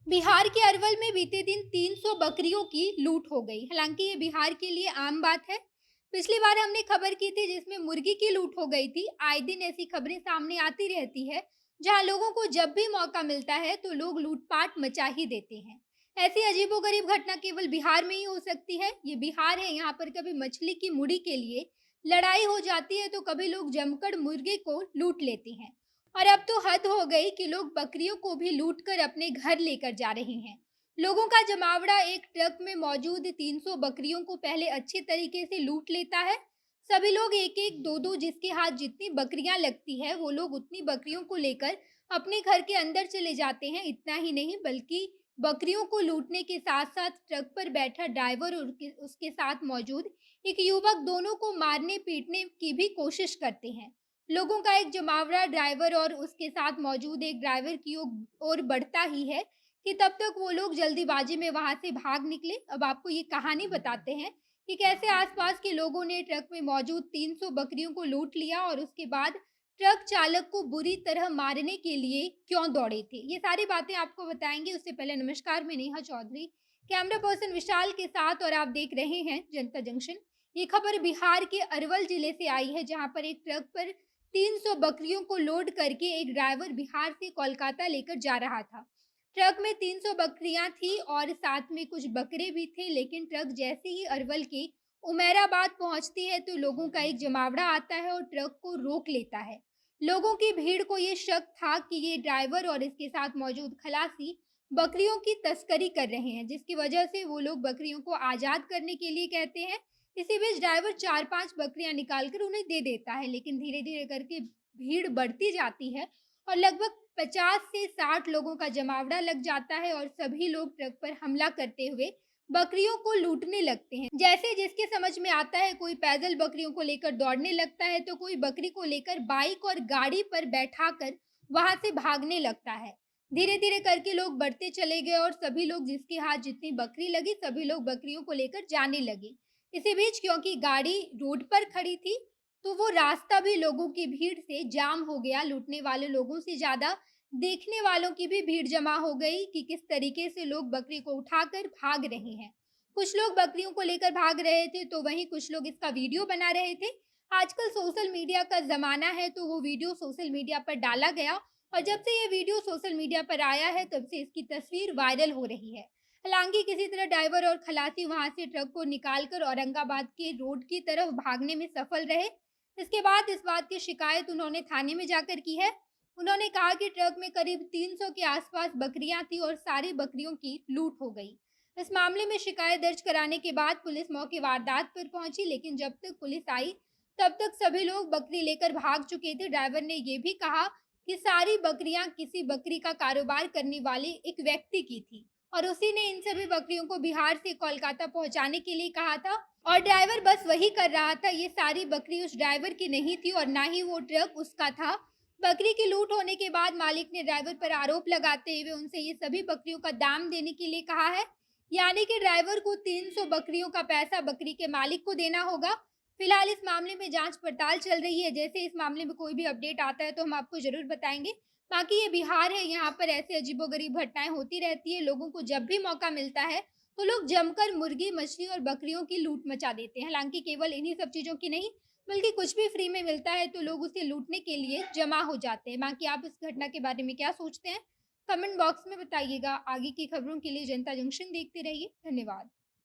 बिहार के अरवल में बीते दिन 300 बकरियों की लूट हो गई। हालांकि ये बिहार के लिए आम बात है। पिछली बार हमने खबर की थी जिसमें मुर्गी की लूट हो गई थी। आए दिन ऐसी खबरें सामने आती रहती है जहां लोगों को जब भी मौका मिलता है तो लोग लूटपाट मचा ही देते हैं। ऐसी अजीबोगरीब घटना केवल बिहार में ही हो सकती है। ये बिहार है, यहाँ पर कभी मछली की मुड़ी के लिए लड़ाई हो जाती है तो कभी लोग जमकर मुर्गे को लूट लेते हैं। और अब तो हद हो गई कि लोग बकरियों को भी लूट कर अपने घर लेकर जा रहे हैं। लोगों का जमावड़ा एक ट्रक में मौजूद 300 बकरियों को पहले अच्छे तरीके से लूट लेता है। सभी लोग एक एक दो दो, जिसके हाथ जितनी बकरियां लगती है वो लोग उतनी बकरियों को लेकर अपने घर के अंदर चले जाते हैं। इतना ही नहीं बल्कि बकरियों को लूटने के साथ साथ ट्रक पर बैठा ड्राइवर और उसके साथ मौजूद एक युवक दोनों को मारने पीटने की भी कोशिश करते हैं। लोगों का एक जमावड़ा ड्राइवर और उसके साथ मौजूद एक ड्राइवर की ओर बढ़ता ही है कि तब तक वो लोग जल्दीबाजी में वहां से भाग निकले। अब आपको ये कहानी बताते हैं कि कैसे आसपास के लोगों ने ट्रक में मौजूद 300 बकरियों को लूट लिया और उसके बाद ट्रक चालक को बुरी तरह मारने के लिए क्यों दौड़े थे। ये सारी बातें आपको बताएंगे। उससे पहले नमस्कार, मैं नेहा चौधरी, कैमरा पर्सन विशाल के साथ, और आप देख रहे हैं जनता जंक्शन। ये खबर बिहार के अरवल जिले से आई है जहां पर एक ट्रक पर 300 बकरियों को लोड करके एक ड्राइवर बिहार से कोलकाता लेकर जा रहा था। ट्रक में 300 बकरियां थी और साथ में कुछ बकरे भी थे, लेकिन ट्रक जैसे ही अरवल के उमेराबाद पहुंचती है तो लोगों का एक जमावड़ा आता है और ट्रक को रोक लेता है। लोगों की भीड़ को ये शक था कि ये ड्राइवर और इसके साथ मौजूद खलासी बकरियों की तस्करी कर रहे हैं, जिसकी वजह से वो लोग बकरियों को आजाद करने के लिए कहते हैं। इसी बीच ड्राइवर 4-5 बकरियां निकालकर उन्हें दे देता है, लेकिन धीरे-धीरे करके भीड़ बढ़ती जाती है और लगभग 50 से 60 लोगों का जमावड़ा लग जाता है और सभी लोग ट्रक पर हमला करते हुए बकरियों को लूटने लगते हैं। जैसे जिसके समझ में आता है, कोई पैदल बकरियों को लेकर दौड़ने लगता है तो कोई बकरी को लेकर बाइक और गाड़ी पर बैठाकर वहां से भागने लगता है। धीरे-धीरे करके लोग बढ़ते चले गए और सभी लोग जिसके हाथ जितनी बकरी लगी सभी लोग बकरियों को लेकर जाने लगे। इसी बीच क्योंकि गाड़ी रोड पर खड़ी थी तो वो रास्ता भी लोगों की भीड़ से जाम हो गया। लूटने वाले लोगों से ज्यादा देखने वालों की भी भीड़ जमा हो गई कि किस तरीके से लोग बकरी को उठाकर भाग रहे हैं। कुछ लोग बकरियों को लेकर भाग रहे थे तो वहीं कुछ लोग इसका वीडियो बना रहे थे। आजकल सोशल मीडिया का जमाना है तो वो वीडियो सोशल मीडिया पर डाला गया और जब से ये वीडियो सोशल मीडिया पर आया है तब से इसकी तस्वीर वायरल हो रही है। हालांकि किसी तरह ड्राइवर और खलासी वहां से ट्रक को निकालकर औरंगाबाद के रोड की तरफ भागने में सफल रहे। इसके बाद इस बात की शिकायत उन्होंने थाने में जाकर की है। उन्होंने कहा कि ट्रक में करीब 300 के आसपास बकरियां थी और सारी बकरियों की लूट हो गई। इस मामले में शिकायत दर्ज कराने के बाद पुलिस मौके वारदात पर पहुंची, लेकिन जब तक पुलिस आई तब तक सभी लोग बकरी लेकर भाग चुके थे। ड्राइवर ने ये भी कहा कि सारी बकरियां किसी बकरी का कारोबार करने वाले एक व्यक्ति की थी और उसी ने इन सभी बकरियों को बिहार से कोलकाता पहुंचाने के लिए कहा था और ड्राइवर बस वही कर रहा था। ये सारी बकरी उस ड्राइवर की नहीं थी और ना ही वो ट्रक उसका था। बकरी की लूट होने के बाद मालिक ने ड्राइवर पर आरोप लगाते हुए उनसे ये सभी बकरियों का दाम देने के लिए कहा है। यानी कि ड्राइवर को 300 बकरियों का पैसा बकरी के मालिक को देना होगा। फिलहाल इस मामले में जांच पड़ताल चल रही है। जैसे इस मामले में कोई भी अपडेट आता है तो हम आपको जरूर बताएंगे। बाकी ये बिहार है, यहाँ पर ऐसे अजीबोगरीब घटनाएं होती रहती है। लोगों को जब भी मौका मिलता है तो लोग जमकर मुर्गी, मछली और बकरियों की लूट मचा देते हैं। हालांकि केवल इन्हीं सब चीजों की नहीं बल्कि कुछ भी फ्री में मिलता है तो लोग उसे लूटने के लिए जमा हो जाते हैं। बाकी आप इस घटना के बारे में क्या सोचते हैं, कमेंट बॉक्स में बताइएगा। आगे की खबरों के लिए जनता जंक्शन देखते रहिए। धन्यवाद।